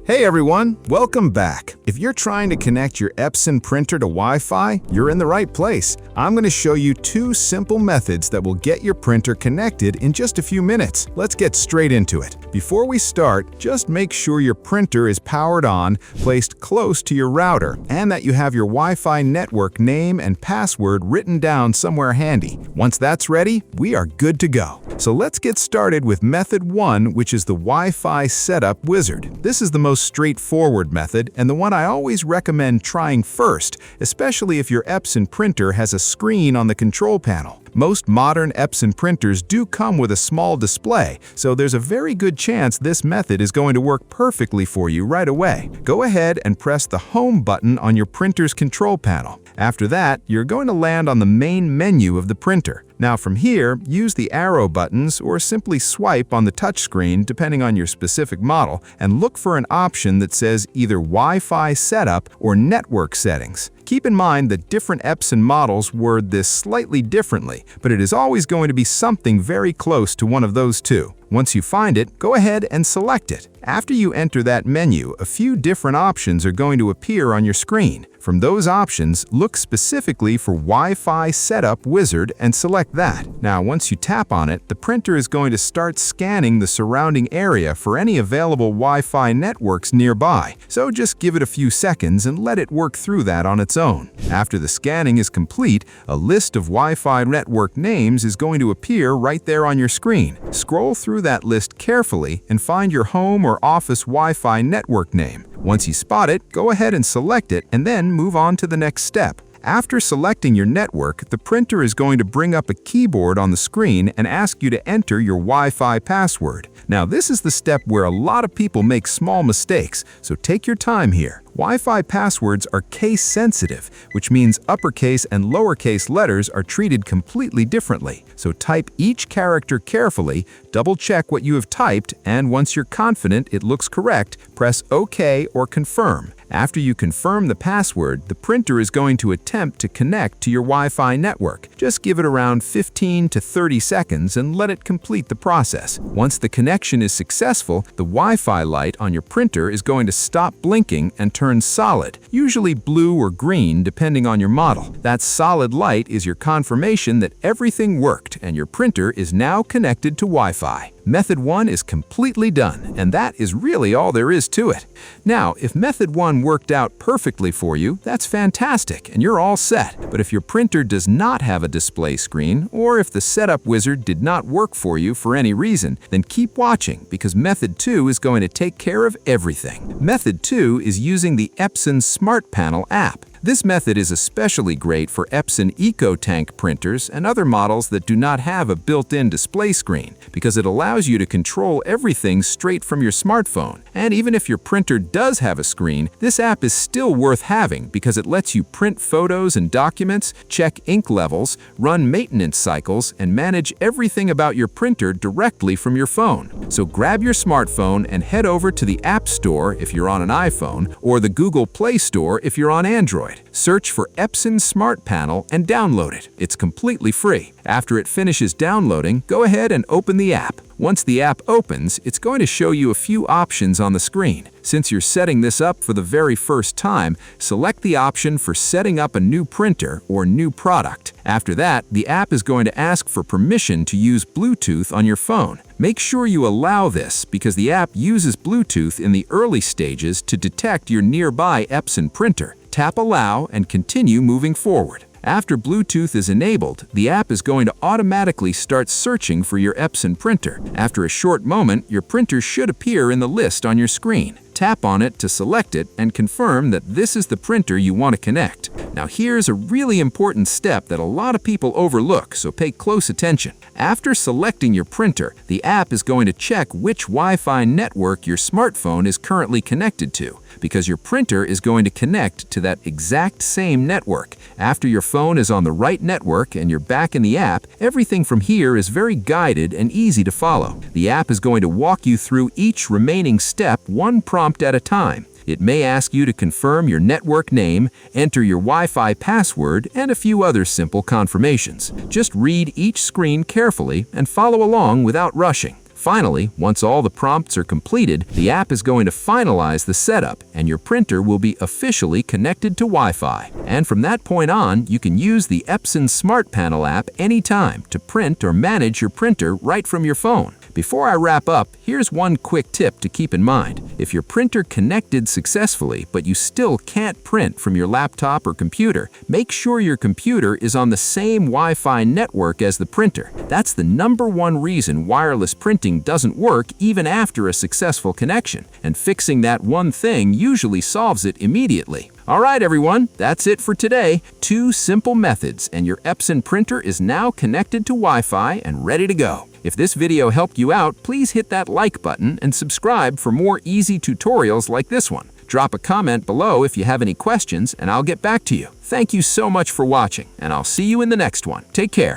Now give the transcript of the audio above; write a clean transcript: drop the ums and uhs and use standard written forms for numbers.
Hey everyone, welcome back. If you're trying to connect your Epson printer to Wi-Fi, you're in the right place. I'm going to show you two simple methods that will get your printer connected in just a few minutes. Let's get straight into it. Before we start, just make sure your printer is powered on, placed close to your router, and that you have your Wi-Fi network name and password written down somewhere handy. Once that's ready, we are good to go. So let's get started with method 1, which is the Wi-Fi setup wizard. This is the most straightforward method and the one I always recommend trying first, especially if your Epson printer has a screen on the control panel. Most modern Epson printers do come with a small display, so there's a very good chance this method is going to work perfectly for you right away. Go ahead and press the Home button on your printer's control panel. After that, you're going to land on the main menu of the printer. Now from here, use the arrow buttons or simply swipe on the touchscreen depending on your specific model and look for an option that says either Wi-Fi setup or network settings. Keep in mind that different Epson models word this slightly differently, but it is always going to be something very close to one of those two. Once you find it, go ahead and select it. After you enter that menu, a few different options are going to appear on your screen. From those options, look specifically for Wi-Fi Setup Wizard and select that. Now, once you tap on it, the printer is going to start scanning the surrounding area for any available Wi-Fi networks nearby. So just give it a few seconds and let it work through that on its own. After the scanning is complete, a list of Wi-Fi network names is going to appear right there on your screen. Scroll through that list carefully and find your home or office Wi-Fi network name. Once you spot it, go ahead and select it and then move on to the next step. After selecting your network, the printer is going to bring up a keyboard on the screen and ask you to enter your Wi-Fi password. Now, this is the step where a lot of people make small mistakes, so take your time here. Wi-Fi passwords are case-sensitive, which means uppercase and lowercase letters are treated completely differently. So type each character carefully, double-check what you have typed, and once you're confident it looks correct, press OK or Confirm. After you confirm the password, the printer is going to attempt to connect to your Wi-Fi network. Just give it around 15 to 30 seconds and let it complete the process. Once the connection is successful, the Wi-Fi light on your printer is going to stop blinking and turn solid, usually blue or green depending on your model. That solid light is your confirmation that everything worked and your printer is now connected to Wi-Fi. Method 1 is completely done, and that is really all there is to it. Now, if Method 1 worked out perfectly for you, that's fantastic and you're all set. But if your printer does not have a display screen, or if the setup wizard did not work for you for any reason, then keep watching because Method 2 is going to take care of everything. Method 2 is using the Epson Smart Panel app. This method is especially great for Epson EcoTank printers and other models that do not have a built-in display screen because it allows you to control everything straight from your smartphone. And even if your printer does have a screen, this app is still worth having because it lets you print photos and documents, check ink levels, run maintenance cycles, and manage everything about your printer directly from your phone. So grab your smartphone and head over to the App Store if you're on an iPhone or the Google Play Store if you're on Android. Search for Epson Smart Panel and download it. It's completely free. After it finishes downloading, go ahead and open the app. Once the app opens, it's going to show you a few options on the screen. Since you're setting this up for the very first time, select the option for setting up a new printer or new product. After that, the app is going to ask for permission to use Bluetooth on your phone. Make sure you allow this because the app uses Bluetooth in the early stages to detect your nearby Epson printer. Tap Allow and continue moving forward. After Bluetooth is enabled, the app is going to automatically start searching for your Epson printer. After a short moment, your printer should appear in the list on your screen. Tap on it to select it and confirm that this is the printer you want to connect. Now here's a really important step that a lot of people overlook, so pay close attention. After selecting your printer, the app is going to check which Wi-Fi network your smartphone is currently connected to, because your printer is going to connect to that exact same network. After your phone is on the right network and you're back in the app, everything from here is very guided and easy to follow. The app is going to walk you through each remaining step one prompt at a time. It may ask you to confirm your network name, enter your Wi-Fi password, and a few other simple confirmations. Just read each screen carefully and follow along without rushing. Finally, once all the prompts are completed, the app is going to finalize the setup and your printer will be officially connected to Wi-Fi. And from that point on, you can use the Epson Smart Panel app anytime to print or manage your printer right from your phone. Before I wrap up, here's one quick tip to keep in mind. If your printer connected successfully, but you still can't print from your laptop or computer, make sure your computer is on the same Wi-Fi network as the printer. That's the #1 reason wireless printing doesn't work even after a successful connection, and fixing that one thing usually solves it immediately. All right, everyone, that's it for today. 2 simple methods, and your Epson printer is now connected to Wi-Fi and ready to go. If this video helped you out, please hit that like button and subscribe for more easy tutorials like this one. Drop a comment below if you have any questions, and I'll get back to you. Thank you so much for watching, and I'll see you in the next one. Take care.